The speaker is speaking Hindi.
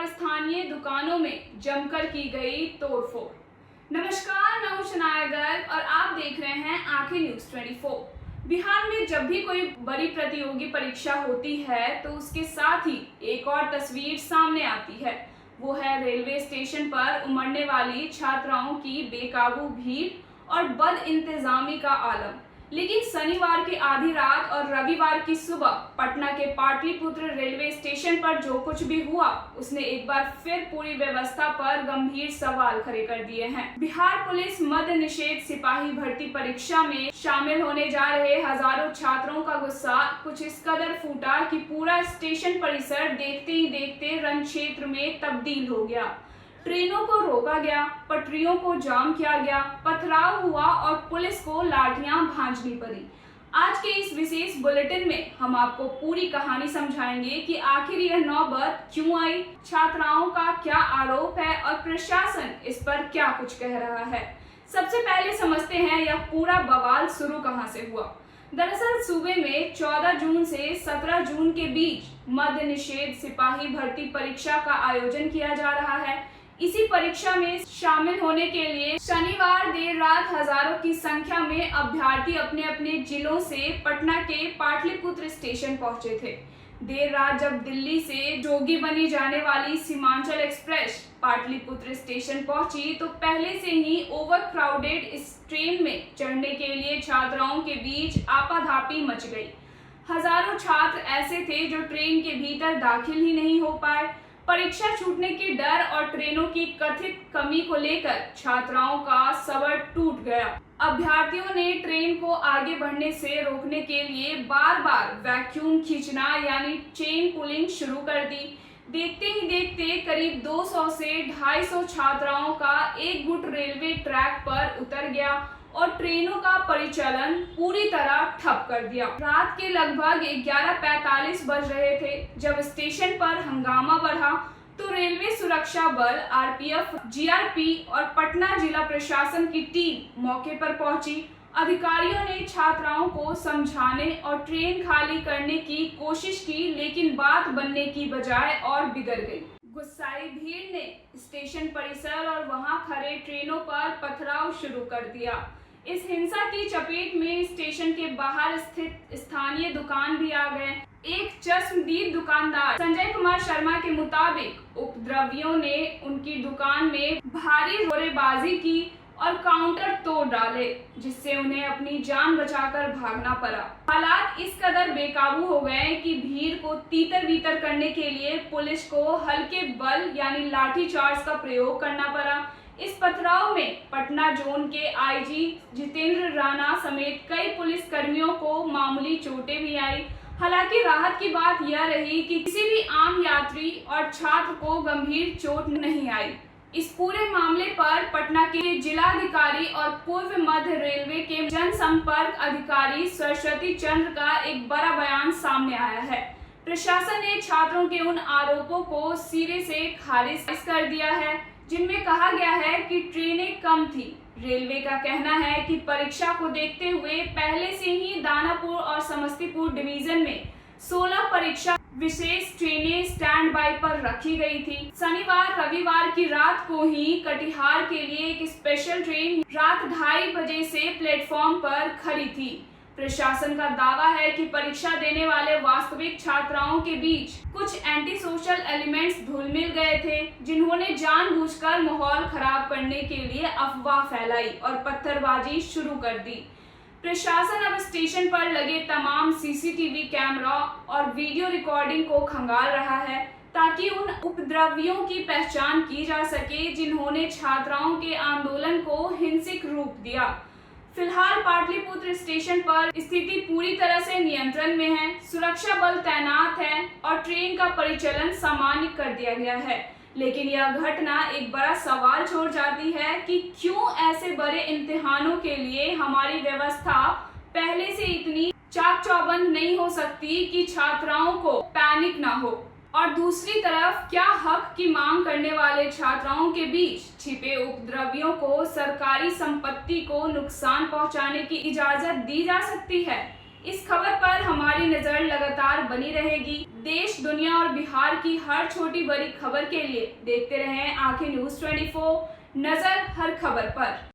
और स्थानीय दुकानों में जमकर की गई तोड़फोड़। नमस्कार, मैं हूं शनाया गर्ग और आप देख रहे हैं आंखें न्यूज 24। बिहार में जब भी कोई बड़ी प्रतियोगी परीक्षा होती है तो उसके साथ ही एक और तस्वीर सामने आती है। वो है रेलवे स्टेशन पर उमड़ने वाली छात्राओं की बेकाबू भीड़ और बद इंतजामी का आलम। लेकिन शनिवार की आधी रात और रविवार की सुबह पटना के पाटलिपुत्र रेलवे स्टेशन पर जो कुछ भी हुआ उसने एक बार फिर पूरी व्यवस्था पर गंभीर सवाल खड़े कर दिए हैं। बिहार पुलिस मद्य निषेध सिपाही भर्ती परीक्षा में शामिल होने जा रहे हजारों छात्रों का गुस्सा कुछ इस कदर फूटा कि पूरा स्टेशन परिसर देखते ही देखते रण क्षेत्र में तब्दील हो गया। ट्रेनों को रोका गया, पटरियों को जाम किया गया, पथराव हुआ और पुलिस को लाठियां भांजनी पड़ी। आज के इस विशेष बुलेटिन में हम आपको पूरी कहानी समझाएंगे कि आखिर यह नौबत क्यों आई, छात्राओं का क्या आरोप है और प्रशासन इस पर क्या कुछ कह रहा है। सबसे पहले समझते हैं यह पूरा बवाल शुरू कहां से हुआ। दरअसल सूबे में 14 जून से 17 जून के बीच मद्य निषेध सिपाही भर्ती परीक्षा का आयोजन किया जा रहा है। इसी परीक्षा में शामिल होने के लिए शनिवार देर रात हजारों की संख्या में अभ्यर्थी अपने अपने जिलों से पटना के पाटलिपुत्र स्टेशन पहुंचे थे। देर रात जब दिल्ली से जोगी बनी जाने वाली सीमांचल एक्सप्रेस पाटलिपुत्र स्टेशन पहुंची तो पहले से ही ओवर क्राउडेड इस ट्रेन में चढ़ने के लिए छात्राओं के बीच आपाधापी मच गई। हजारों छात्र ऐसे थे जो ट्रेन के भीतर दाखिल ही नहीं हो पाए। परीक्षा छूटने के डर और ट्रेनों की कथित कमी को लेकर छात्राओं का सब्र टूट गया। अभ्यर्थियों ने ट्रेन को आगे बढ़ने से रोकने के लिए बार बार वैक्यूम खींचना यानी चेन पुलिंग शुरू कर दी। देखते ही देखते करीब 200 से 250 छात्राओं का एक गुट रेलवे ट्रैक पर उतर गया और ट्रेनों का परिचालन पूरी तरह ठप कर दिया। रात के लगभग 11:45 बज रहे थे जब स्टेशन पर हंगामा बढ़ा तो रेलवे सुरक्षा बल आरपीएफ, जीआरपी और पटना जिला प्रशासन की टीम मौके पर पहुंची। अधिकारियों ने छात्राओं को समझाने और ट्रेन खाली करने की कोशिश की, लेकिन बात बनने की बजाय और बिगड़ गई। गुस्साई भीड़ ने स्टेशन परिसर और वहां खड़े ट्रेनों पर पथराव शुरू कर दिया। इस हिंसा की चपेट में स्टेशन के बाहर स्थित स्थानीय दुकान भी आ गए। एक चश्मदीद दुकानदार संजय कुमार शर्मा के मुताबिक उपद्रवियों ने उनकी दुकान में भारी जोरेबाजी की और काउंटर तोड़ डाले, जिससे उन्हें अपनी जान बचाकर भागना पड़ा। हालात इस कदर बेकाबू हो गए कि भीड़ को तीतर बीतर करने के लिए पुलिस को हल्के बल यानी लाठीचार्ज का प्रयोग करना पड़ा। इस पथराव में पटना जोन के आईजी जितेंद्र राणा समेत कई पुलिस कर्मियों को मामूली चोटें भी आई। हालांकि राहत की बात यह रही कि किसी भी आम यात्री और छात्र को गंभीर चोट नहीं आई। इस पूरे मामले पर पटना के जिलाधिकारी और पूर्व मध्य रेलवे के जनसंपर्क अधिकारी सरस्वती चंद्र का एक बड़ा बयान सामने आया है। प्रशासन ने छात्रों के उन आरोपों को सिरे से खारिज कर दिया है जिनमें कहा गया है कि ट्रेनें कम थी। रेलवे का कहना है कि परीक्षा को देखते हुए पहले से ही दानापुर और समस्तीपुर डिवीजन में 16 परीक्षा विशेष ट्रेनें स्टैंड बाय पर रखी गई थी। शनिवार रविवार की रात को ही कटिहार के लिए एक स्पेशल ट्रेन रात 2:30 बजे से प्लेटफॉर्म पर खड़ी थी। प्रशासन का दावा है कि परीक्षा देने वाले वास्तविक छात्राओं के बीच कुछ एंटी सोशल एलिमेंट्स धुल मिल गए थे, जिन्होंने जानबूझकर माहौल खराब करने के लिए अफवाह फैलाई और पत्थरबाजी शुरू कर दी। प्रशासन अब स्टेशन पर लगे तमाम सीसीटीवी कैमरा और वीडियो रिकॉर्डिंग को खंगाल रहा है ताकि उन उपद्रवियों की पहचान की जा सके जिन्होंने छात्राओं के आंदोलन को हिंसक रूप दिया। फिलहाल पाटलिपुत्र स्टेशन पर स्थिति पूरी तरह से नियंत्रण में है, सुरक्षा बल तैनात है और ट्रेन का परिचालन सामान्य कर दिया गया है। लेकिन यह घटना एक बड़ा सवाल छोड़ जाती है कि क्यों ऐसे बड़े इम्तिहानों के लिए हमारी व्यवस्था पहले से इतनी चाक चौबंद नहीं हो सकती कि छात्राओं को पैनिक ना हो। और दूसरी तरफ क्या हक की मांग करने वाले छात्राओं के बीच छिपे उपद्रवियों को सरकारी संपत्ति को नुकसान पहुंचाने की इजाजत दी जा सकती है। इस खबर पर हमारी नजर लगातार बनी रहेगी। देश, दुनिया और बिहार की हर छोटी बड़ी खबर के लिए देखते रहें आंखें न्यूज़ 24, नजर हर खबर पर।